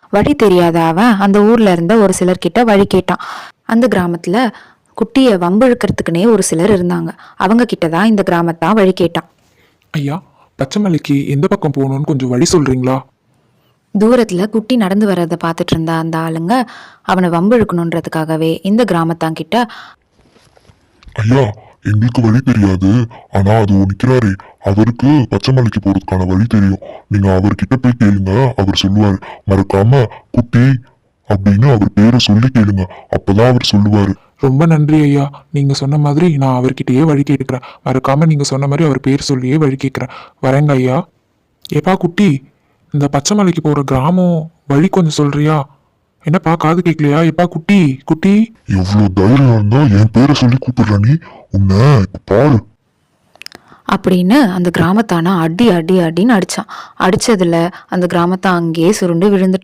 வழி தெரியாத அவன் அந்த ஊர்ல இருந்த ஒரு சிலர்கிட்ட வழி கேட்டான். அந்த கிராமத்துல குட்டிய வம்பிழுக்கிறதுக்குனே ஒரு சிலர் இருந்தாங்க. அவங்க கிட்டதான் இந்த கிராமத்தான் வழி கேட்டான். ஐயா, பச்சைமலைக்கு எந்த பக்கம் போகணும்னு கொஞ்சம் வழி சொல்றீங்களா? தூரத்துல குட்டி நடந்து வர்றதை பார்த்துட்டு இருந்த அந்த ஆளுங்க அவனை வம்பிழுக்கணுன்றதுக்காகவே இந்த கிராமத்தான் கிட்ட, ஐயா, எங்களுக்கு வழி தெரியாது. ஆனா அது நிக்கிறாரே, அவருக்கு பச்சைமலைக்கு போறதுக்கான வழி தெரியும். நீங்க அவர்கிட்ட போய் கேளுங்க, அவர் சொல்லுவாரு. மறக்காம குட்டி அப்படின்னு அவர் பேரை சொல்லி கேளுங்க, அப்பதான் அவர் சொல்லுவாரு. ரொம்ப நன்றி ஐயா. நீங்க சொன்ன மாதிரி நான் அவர்கிட்டயே வழி கேட்டுக்கிறேன். மறக்காம நீங்க சொன்ன மாதிரி அவர் பேர் சொல்லியே வழி கேட்கிறேன். வரேங்க ஐயா. ஏப்பா குட்டி, இந்த பச்சைமலைக்கு போற கிராமம் வழி கொஞ்சம் சொல்றியா? என்னப்பா காது கேட்கலையா? எப்பா குட்டி குட்டி. எவ்வளவு தைரியம் இருந்தா என் பேரை சொல்லி கூப்பிடுற நீ? உன்னை இப்ப பாரு. அப்படின்னு அந்த கிராமத்தான அடி அடி அடின்னு அடிச்சான். அடிச்சதுல அந்த கிராமத்தான் அங்கேயே சுருண்டு விழுந்துட்டான்.